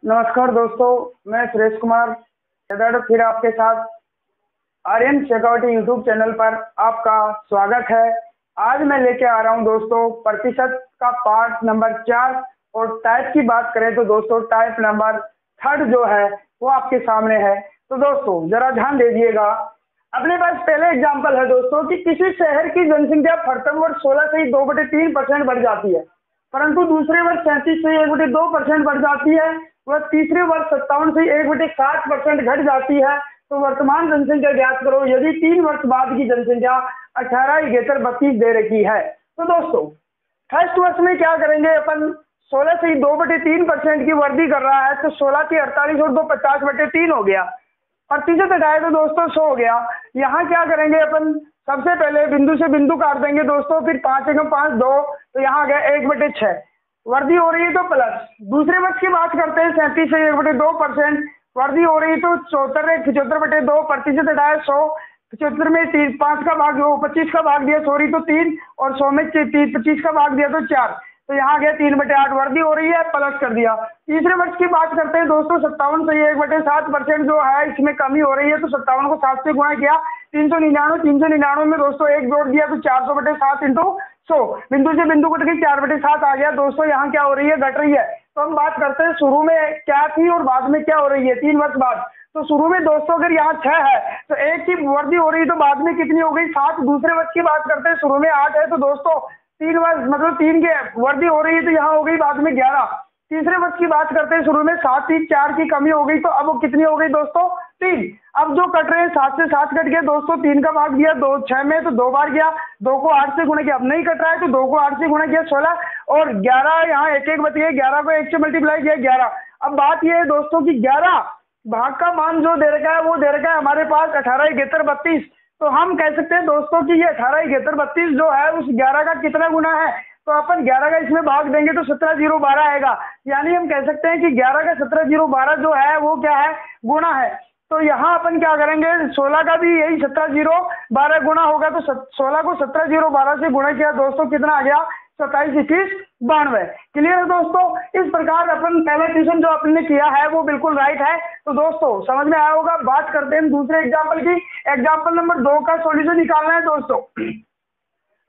नमस्कार दोस्तों, मैं सुरेश कुमार फिर आपके साथ आर्यन शेखावटी यूट्यूब चैनल पर आपका स्वागत है। आज मैं लेके आ रहा हूं दोस्तों प्रतिशत का पार्ट नंबर 4 और टाइप की बात करें तो दोस्तों टाइप नंबर 3 जो है वो आपके सामने है। तो दोस्तों जरा ध्यान दे दिएगा। अपने पास पहले एग्जाम्पल है दोस्तों कि किसी शहर की जनसंख्या प्रथम वर्ष 16 से ही 2/3% बढ़ जाती है, परंतु दूसरे वर्ष 37 से 1/2% बढ़ जाती है। वह तीसरे वर्ष 57 से 1/7% घट जाती है। तो वर्तमान जनसंख्या ज्ञात करो यदि 3 वर्ष बाद की जनसंख्या 18 71 32 दे रखी है। तो दोस्तों फर्स्ट वर्ष में क्या करेंगे अपन, 16 से 2/3% की वृद्धि कर रहा है तो 16 की 48 और 2 50/3 हो गया। प्रतिशत हटाए तो दोस्तों 100 हो गया। यहाँ क्या करेंगे अपन, सबसे पहले बिंदु से बिंदु काट देंगे दोस्तों, फिर 5 एकम 5 2 तो यहाँ आ गया 1/6 वृद्धि हो रही है तो प्लस। दूसरे वर्ष की बात करते हैं 37 से 1/2% वृद्धि हो रही है तो 74/2 प्रतिशत हटाए 100। 75 में 5 का भाग 25 का भाग दिया सॉरी तो 3 और 100 में 25 का भाग दिया तो 4 तो यहाँ गया 3/8 वृद्धि हो रही है प्लस कर दिया। तीसरे वर्ष की बात करते हैं दोस्तों 57 से 1/7% जो है इसमें कमी हो रही है तो 57 को 7 से गुणा किया 399 में दोस्तों 1 जोड़ दिया तो 400/7 इंटू 100 बिंदु से बिंदु कट गई 4/7 आ गया दोस्तों। यहाँ क्या हो रही है, घट रही है। तो हम बात करते हैं शुरू में क्या थी और बाद में क्या हो रही है 3 वर्ष बाद। तो शुरू में दोस्तों अगर यहाँ 6 है तो 1 की वृद्धि हो रही है तो बाद में कितनी हो गई 7। दूसरे वर्ष की बात करते हैं शुरू में 8 है तो दोस्तों 3 वर्ष मतलब 3 की वृद्धि हो रही है तो यहाँ हो गई बाद में 11। तीसरे वर्ष की बात करते हैं शुरू में 7 थी 4 की कमी हो गई तो अब वो कितनी हो गई दोस्तों 3। अब जो कट रहे हैं 7 से 7 कट गया दोस्तों, 3 का भाग दिया 2 6 में तो 2 बार गया, 2 को 8 से गुणा किया, अब नहीं कट रहा है तो 2 को 8 से गुणा किया 16 और 11 यहाँ 1 बच गया, 11 को 1 से मल्टीप्लाई किया 11। अब बात यह है दोस्तों कि 11 भाग का मान जो दे रखा है वो दे रखा है हमारे पास 18 71 32। तो हम कह सकते हैं दोस्तों कि ये 18 71 32 जो है उस 11 का कितना गुना है। तो अपन 11 का इसमें भाग देंगे तो 17 0 12 आएगा। यानी हम कह सकते हैं कि 11 का 17 0 12 जो है वो क्या है, गुना है। तो यहाँ अपन क्या करेंगे 16 का भी यही 17 0 12 गुना होगा तो 16 को 17 0 12 से गुणा किया दोस्तों कितना आ गया 27 21 92। क्लियर है दोस्तों। इस प्रकार अपन पहला ट्यूशन जो अपन ने किया है वो बिल्कुल राइट है। तो दोस्तों समझ में आया होगा। बात करते हैं दूसरे एग्जाम्पल की। एग्जाम्पल नंबर 2 का सॉल्यूशन निकालना है दोस्तों।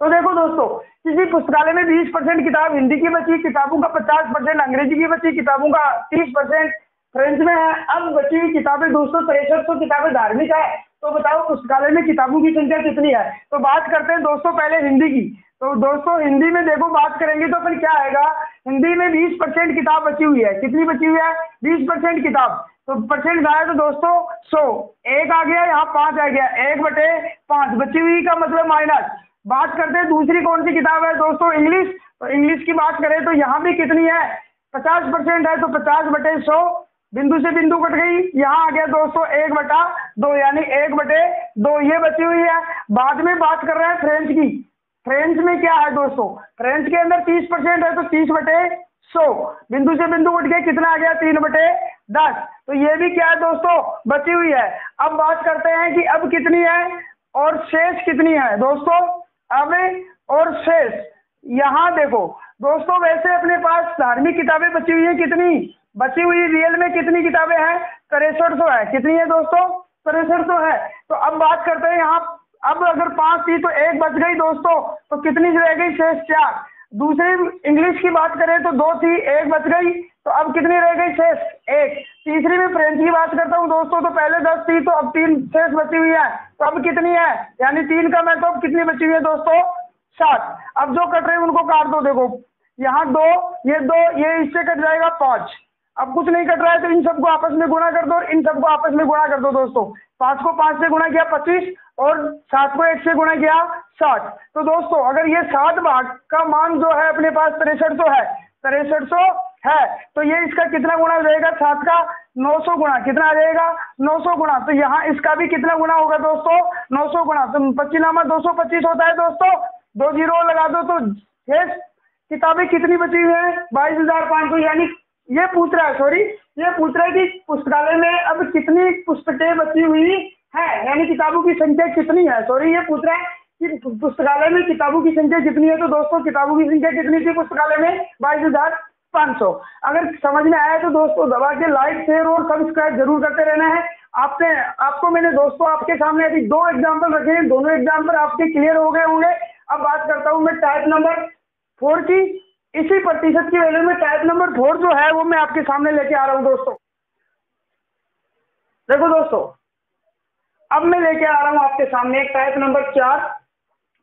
तो देखो दोस्तों किसी पुस्तकालय में 20% किताब हिंदी की बची, किताबों का 50% अंग्रेजी की बची, किताबों का 30% फ्रेंच में है। अब बची हुई किताबें दोस्तों 6300 किताबें धार्मिक है। तो बताओ पुस्तकालय में किताबों की संख्या कितनी है। तो बात करते हैं दोस्तों पहले हिंदी की। तो दोस्तों हिंदी में देखो बात करेंगे तो फिर क्या आएगा, हिंदी में 20% किताब बची हुई है। कितनी बची हुई है 20% किताब। तो परसेंट आया तो दोस्तों 100 1 आ गया, यहाँ 5 आ गया 1/5 बची हुई का मतलब माइनस। बात करते हैं दूसरी कौन सी किताब है दोस्तों, इंग्लिश। तो इंग्लिश की बात करें तो यहाँ भी कितनी है 50% है तो 50/100 बिंदु से बिंदु कट गई, यहाँ आ गया दोस्तों 1/2 यानी 1/2 ये बची हुई है। बाद में बात कर रहे हैं फ्रेंच की। फ्रेंच में क्या है दोस्तों, फ्रेंच के अंदर 30% है तो 30/100 बिंदु से बिंदु कट गया कितना आ गया 3/10। तो ये भी क्या है दोस्तों बची हुई है। अब बात करते हैं कि अब कितनी है और शेष कितनी है दोस्तों। अब और शेष यहाँ देखो दोस्तों, वैसे अपने पास धार्मिक किताबें बची हुई है, कितनी बची हुई रियल में कितनी किताबें हैं 6300 है। कितनी है दोस्तों 6300 है। तो अब बात करते हैं यहाँ, अब अगर 5 थी तो 1 बच गई दोस्तों तो कितनी रह गई शेष 4। दूसरी इंग्लिश की बात करें तो 2 थी 1 बच गई तो अब कितनी रह गई शेष 1। तीसरी में फ्रेंच की बात करता हूँ दोस्तों तो पहले 10 थी तो अब 3 शेष बची हुई है तो अब कितनी है यानी 3 का मैं तो अब कितनी बची हुई है दोस्तों 7। अब जो कट रहे हैं उनको काट दो। देखो यहाँ 2 ये इससे कट जाएगा 5। अब कुछ नहीं कट रहा है तो इन सबको आपस में गुणा कर दो और इन सबको आपस में गुणा कर दो दोस्तों। 5 को 5 से गुणा किया 25 और 7 को 1 से गुणा किया 60। तो दोस्तों अगर ये 7 भाग का मान जो है अपने पास 6300 है 6300 है तो ये इसका कितना गुणा हो जाएगा 7 का 900 गुणा कितना आ जाएगा 900 गुणा। तो यहाँ इसका भी कितना गुणा होगा दोस्तों 900 गुणा। तो 25 225 होता है दोस्तों, 2 जीरो लगा दो तो शेष किताबें कितनी बची हुई है 22,500। यानी ये पूछ रहा है ये पूछ रहा है कि पुस्तकालय में अब कितनी पुस्तकें बची हुई है, यानी किताबों की संख्या कितनी है। ये पूछ रहा है कि पुस्तकालय में किताबों की संख्या कितनी है। तो दोस्तों किताबों की संख्या कितनी थी पुस्तकालय में 22,000। 500। अगर समझ में आया तो दोस्तों दबा के लाइक शेयर और सब्सक्राइब जरूर करते रहना है। आपको मैंने दोस्तों आपके सामने अभी 2 एग्जाम्पल रखे हैं, दोनों एग्जाम्पल आपके क्लियर हो गए होंगे। अब बात करता हूं मैं टाइप नंबर 4 की। इसी प्रतिशत की वैल्यू में टाइप नंबर 4 जो है वो मैं आपके सामने लेके आ रहा हूं दोस्तों। देखो दोस्तों, अब मैं लेके आ रहा हूं आपके सामने एक टाइप नंबर 4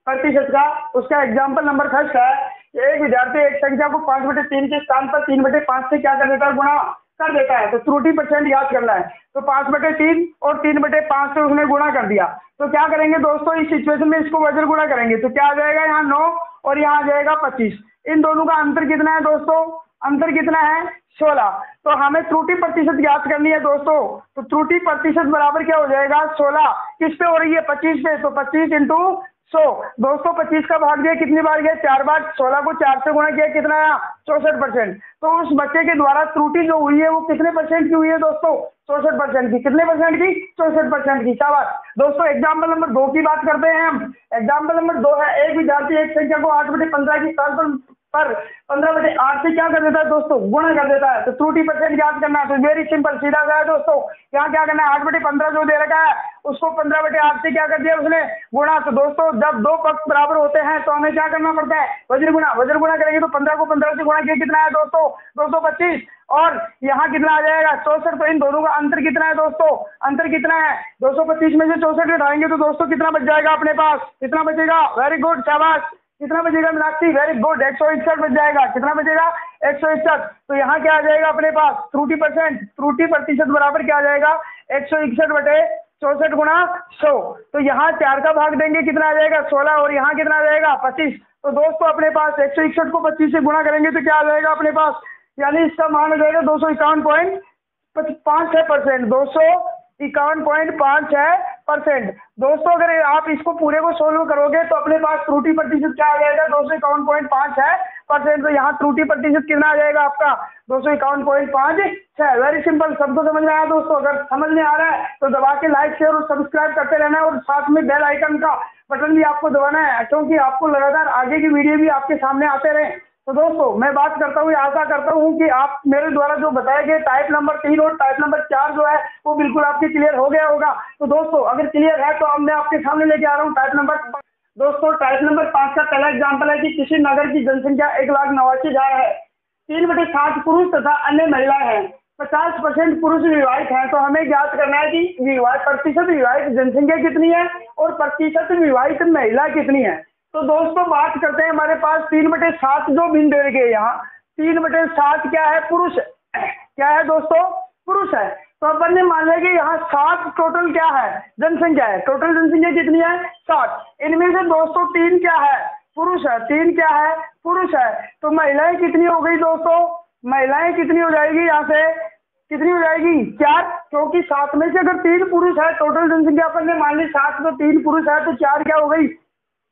प्रतिशत का। उसका एग्जाम्पल नंबर फर्स्ट है कि एक विद्यार्थी एक संख्या को 5/3 के स्थान पर 3/5 से क्या कर देता है, गुणा कर देता है। तो त्रुटि परसेंट याद करना है। तो 5/3 और 3/5 से उसने गुणा कर दिया। तो क्या करेंगे दोस्तों, इस सिचुएशन में इसको वज्र गुणा करेंगे तो क्या आ जाएगा, यहाँ 9 और यहाँ आ जाएगा 25। इन दोनों का अंतर कितना है दोस्तों, अंतर कितना है, 16। तो हमें त्रुटि प्रतिशत याद करनी है दोस्तों। तो त्रुटि प्रतिशत बराबर क्या हो जाएगा, 16 किस पे हो रही है, 25 पे। तो 25 इंटू 100। दोस्तों 25 का भाग दिया कितनी बार गया, 4 बार। 16 को 4 से गुणा किया, कितना आया, 64%। तो उस बच्चे के द्वारा त्रुटि जो हुई है वो कितने परसेंट की हुई है दोस्तों, 64% की। कितने परसेंट की, 64% की। शाबाश दोस्तों। एग्जाम्पल नंबर 2 की बात करते हैं हम। एग्जाम्पल नंबर 2 है, एक विद्यार्थी एक संख्या को 8/15 की स्थान पर 15/8 से क्या कर देता है दोस्तों, गुणा कर देता है। तो त्रुटि परसेंट याद करना है। तो वेरी सिंपल, सीधा सा है दोस्तों। यहाँ क्या करना है, 8/15 जो दे रखा है उसको 15/8 से क्या कर दिया उसने, गुणा। तो दोस्तों जब दो पक्ष बराबर होते हैं तो हमें क्या करना पड़ता है, वज्र गुणा। वज्र गुणा करेंगे तो 15 को 15 से गुणा किया, कितना है दोस्तों, 225। और यहाँ कितना आ जाएगा, 64। तो इन दोनों का अंतर कितना है दोस्तों, अंतर कितना है, 225 में से 64 घटाएंगे तो दोस्तों कितना बच जाएगा अपने पास, कितना बचेगा, वेरी गुड, शाबाश। कितना बचेगा मीनाक्षी, वेरी गुड, 161 बच जाएगा। कितना बचेगा, 161। तो यहाँ क्या आ जाएगा अपने पास, त्रुटि परसेंट, त्रुटि प्रतिशत बराबर क्या आ जाएगा, 161/64 गुणा 100। तो यहाँ 4 का भाग देंगे, कितना आ जाएगा, 16। और यहाँ कितना आ जाएगा, 25। तो दोस्तों अपने पास 161 को 25 से गुणा करेंगे तो क्या आ जाएगा अपने पास, यानी इसका मान हो जाएगा 251.5%। 251.5%। दोस्तों अगर आप इसको पूरे को सोल्व करोगे तो अपने पास त्रुटि प्रतिशत क्या आ जाएगा, 251.5%। तो यहाँ त्रुटि प्रतिशत कितना आ जाएगा आपका, 251.5। वेरी सिंपल, सबको समझ में आया दोस्तों। अगर समझ में आ रहा है तो दबा के लाइक शेयर और सब्सक्राइब करते रहना है, और साथ में बेल आइकन का बटन भी आपको दबाना है, क्योंकि आपको लगातार आगे की वीडियो भी आपके सामने आते रहे। तो दोस्तों मैं बात करता हूँ, आशा करता हूँ कि आप मेरे द्वारा जो बताए गए टाइप नंबर 3 और टाइप नंबर 4 जो है वो बिल्कुल आपके क्लियर हो गया होगा। तो दोस्तों अगर क्लियर है तो अब मैं आपके सामने लेके आ रहा हूँ टाइप नंबर। दोस्तों टाइप नंबर 5 का पहला एग्जाम्पल है कि किसी नगर की जनसंख्या 1,89,000 है। 3/7 पुरुष तथा अन्य महिलाएं हैं। 50% पुरुष विवाहित हैं। तो हमें ज्ञात करना है कि प्रतिशत विवाहित जनसंख्या कितनी है और प्रतिशत विवाहित महिला कितनी है। तो दोस्तों बात करते हैं, हमारे पास 3/7 जो भिन्न दे रखे यहाँ, 3/7 क्या है, पुरुष, क्या है दोस्तों, पुरुष है। तो अपन ने मान लिया कि यहाँ 7 टोटल क्या है, जनसंख्या है। टोटल जनसंख्या कितनी है, 7। इनमें से दोस्तों 3 क्या है, पुरुष है। 3 क्या है, पुरुष है। तो महिलाएं कितनी हो गई दोस्तों, महिलाएं कितनी हो जाएगी, यहाँ से कितनी हो जाएगी, 4। क्योंकि 7 में से अगर 3 पुरुष है, टोटल जनसंख्या अपन ने मान ली 7, तो 3 पुरुष है तो 4 क्या हो गई,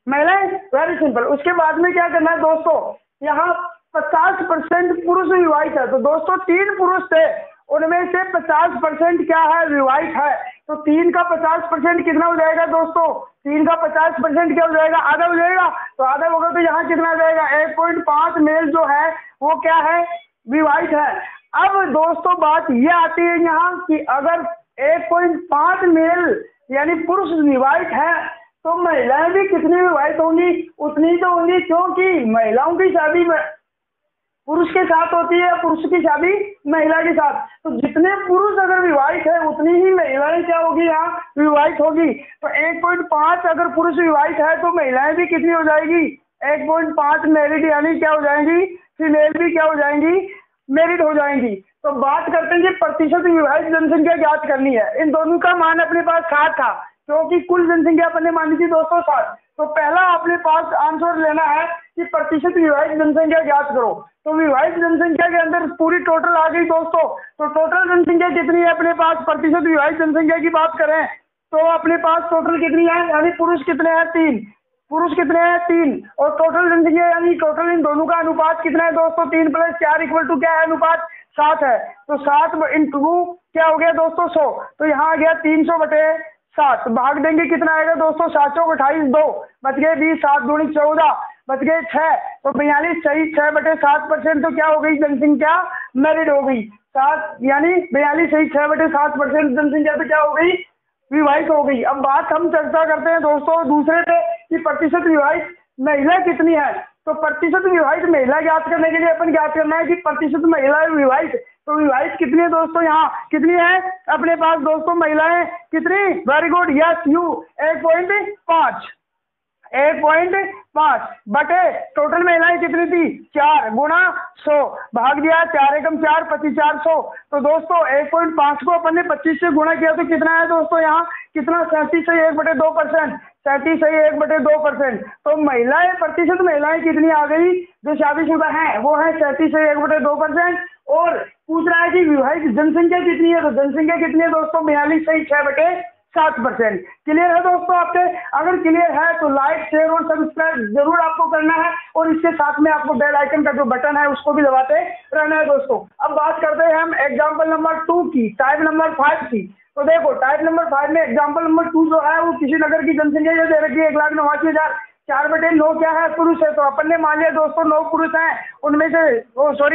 महिलाएं। Very simple. उसके बाद में क्या करना है दोस्तों, यहाँ 50% पुरुष विवाहित है। तो दोस्तों 3 पुरुष थे, उनमें से 50% क्या है, विवाहित है। तो 3 का 50% कितना हो जाएगा दोस्तों, 3 का 50% क्या हो जाएगा, आधा हो जाएगा। तो आधा होगा तो यहाँ कितना आ जाएगा, 1.5 मेल जो है वो क्या है, विवाहित है। अब दोस्तों बात ये आती है यहाँ कि अगर 1.5 मेल यानी पुरुष विवाहित है तो महिलाएं भी कितनी विवाहित होंगी, उतनी तो होंगी, क्योंकि महिलाओं की शादी पुरुष के साथ होती है, पुरुष की शादी महिला के साथ। तो जितने पुरुष अगर विवाहित है उतनी ही महिलाएं क्या होगी, यहाँ विवाहित होगी। तो 1.5 अगर पुरुष विवाहित है तो महिलाएं भी कितनी हो जाएगी, 1.5 मैरिड, यानी क्या हो जाएंगी, फीमेल भी क्या हो जाएंगी, मैरिड हो जाएंगी। तो बात करते हैं कि प्रतिशत विवाहित जनसंख्या ज्ञात करनी है। इन दोनों का मान अपने पास 7 था, क्योंकि कुल जनसंख्या अपने मानी थी 207। तो पहला अपने पास आंसर लेना है कि प्रतिशत विवाहित जनसंख्या ज्ञात करो। तो विवाहित जनसंख्या के अंदर पूरी टोटल आ गई दोस्तों। तो टोटल जनसंख्या कितनी है अपने पास, प्रतिशत विवाहित जनसंख्या की बात करें तो अपने पास टोटल कितनी है, यानी पुरुष कितने हैं, 3। पुरुष कितने हैं, 3। और टोटल जनसंख्या यानी टोटल इन दोनों का अनुपात कितना है दोस्तों, 3 + 4 = क्या है, अनुपात 7 है। तो 7 × क्या हो गया दोस्तों, 100। तो यहाँ आ गया 300/7। भाग देंगे कितना आएगा दोस्तों, 7 × 28 2 बच गए 20, 7 × 14 बच गए 6, तो 42 सही 6/7% तो क्या हो गई जनसंख्या मैरिड हो गई। 7 यानी 42 सही 6/7% जनसंख्या तो क्या हो गई विवाहित हो गई। अब बात हम चर्चा करते हैं दोस्तों दूसरे पे कि प्रतिशत विवाहित महिला कितनी है। तो प्रतिशत विवाहित महिला ज्ञात करने के लिए अपन ज्ञात करना है कि प्रतिशत महिला विवाहित, तो विवाहित कितनी है दोस्तों, यहाँ कितनी है अपने पास दोस्तों महिलाएं कितनी, वेरी गुड, यस यू 1.5, 1.5 बटे टोटल महिलाएं कितनी थी 4 गुणा 100 भाग दिया 4 एकम 4 25 400। तो दोस्तों 1.5 को अपन ने 25 से गुणा किया तो कितना है दोस्तों, यहाँ कितना 37.1/2%, 37.1/2%। तो महिलाएं प्रतिशत महिलाएं कितनी आ गई जो शादीशुदा हैं वो है 37.1/2%। और पूछ रहा है कि विवाहित जनसंख्या कितनी है, तो जनसंख्या कितनी है दोस्तों 42 सही 6/7%। क्लियर है दोस्तों आपके, अगर क्लियर है तो लाइक शेयर और सब्सक्राइब जरूर आपको करना है और इसके साथ में आपको बेल आइकन का जो बटन है उसको भी दबाते रहना है दोस्तों। अब बात करते हैं हम एग्जाम्पल नंबर 2 की, टाइप नंबर 5 की। तो देखो टाइप नंबर 5 में एग्जाम्पल नंबर 2 जो है वो किसी नगर की जनसंख्या ये दे रखी है 1,89,000, 4/9 क्या है पुरुष है। तो अपन ने मान लिया दोस्तों 9 पुरुष हैं, उनमें से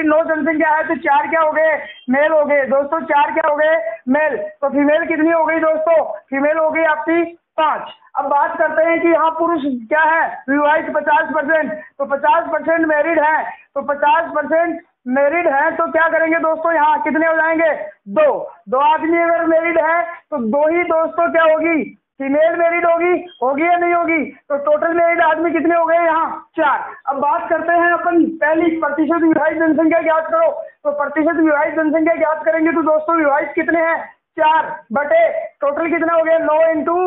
9 जनसंख्या है तो 4 क्या हो गए मेल हो गए दोस्तों, 4 क्या हो गए मेल। तो फीमेल कितनी हो गई दोस्तों, फीमेल हो गई आपकी 5। अब बात करते हैं कि यहाँ पुरुष क्या है विवाहित 50%, तो 50% मैरिड है, तो 50% मैरिड है तो क्या करेंगे दोस्तों यहाँ कितने हो जाएंगे 2 आदमी अगर मैरिड है तो 2 ही दोस्तों क्या होगी फीमेल मैरिड होगी या नहीं होगी। तो टोटल मैरिड आदमी कितने हो गए यहाँ 4। अब बात करते हैं अपन पहली प्रतिशत विवाहित जनसंख्या ज्ञात करो। तो प्रतिशत विवाहित जनसंख्या ज्ञात करेंगे तो दोस्तों विवाहित कितने हैं 4 बटे टोटल कितना हो गया 9 इंटू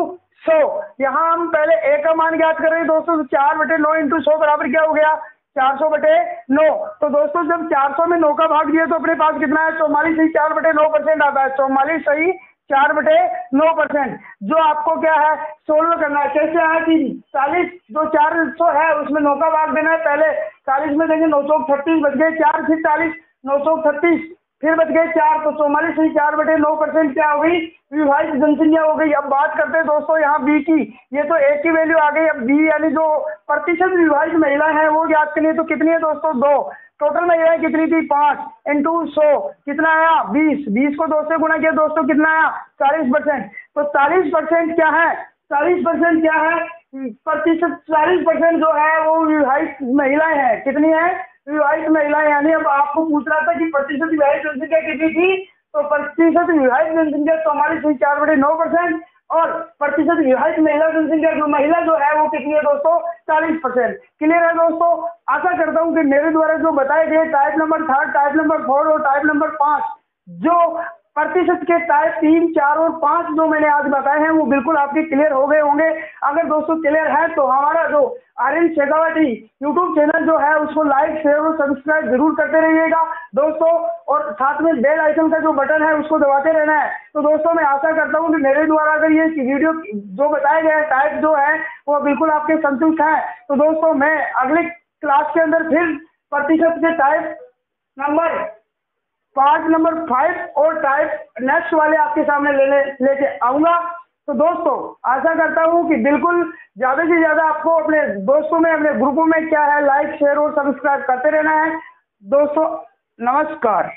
100। यहाँ हम पहले ए का मान ज्ञात कर रहे हैं दोस्तों, तो 4/9 इंटू 100 बराबर क्या हो गया 400/9। तो दोस्तों जब 400 में 9 का भाग दिया तो अपने पास कितना है 44 सही 4/9% आता है, 44 सही 4/9%। जो आपको क्या है सोल्व करना है, कैसे है कि 40 जो 400 है उसमें 9 का भाग देना है, पहले 40 में देंगे 9 चौक 36 बच गए 4, फिर 40 9 चौक 36 फिर बच गए 4, तो 44 सही 4/9% क्या हो गई विवाहित जनसंख्या हो गई। अब बात करते हैं दोस्तों यहाँ बी की, ये तो ए की वैल्यू आ गई। अब बी यानी जो प्रतिशत विवाहित महिला है वो ज्ञात करनी है, तो कितनी है दोस्तों 2, टोटल महिलाएं कितनी थी 5 इंटू 100 कितना आया 20, 20 को 2 से गुणा किया दोस्तों कितना आया 40%। तो 40% क्या है 40% क्या है प्रतिशत 40% जो है वो विवाहित महिलाएं हैं, कितनी है विवाहित महिलाएं। यानी अब आपको पूछ रहा था कि प्रतिशत विवाहित जनसंख्या कितनी थी, तो प्रतिशत विवाहित जनसंख्या 44 सही 4/9% और प्रतिशत विवाहित महिला जनसंख्या जो महिला जो है वो कितनी है दोस्तों 40%। क्लियर है दोस्तों, आशा करता हूँ कि मेरे द्वारा जो बताए गए टाइप नंबर 3, टाइप नंबर 4 और टाइप नंबर 5 जो प्रतिशत के टाइप 3, 4 और 5 जो मैंने आज बताए हैं वो बिल्कुल आपके क्लियर हो गए होंगे। अगर दोस्तों क्लियर है तो हमारा जो आर्यन शेखावटी यूट्यूब चैनल जो है उसको लाइक शेयर और सब्सक्राइब जरूर करते रहिएगा दोस्तों, और साथ में बेल आइकन का जो बटन है उसको दबाते रहना है। तो दोस्तों मैं आशा करता हूँ कि मेरे द्वारा अगर ये वीडियो जो बताए गए टाइप जो है वो बिल्कुल आपके संतुष्ट है। तो दोस्तों मैं अगले क्लास के अंदर फिर प्रतिशत के टाइप नंबर पार्ट नंबर 5 और टाइप नेक्स्ट वाले आपके सामने लेके आऊंगा। तो दोस्तों आशा करता हूं कि बिल्कुल ज्यादा से ज्यादा आपको अपने दोस्तों में अपने ग्रुपों में क्या है लाइक शेयर और सब्सक्राइब करते रहना है दोस्तों। नमस्कार।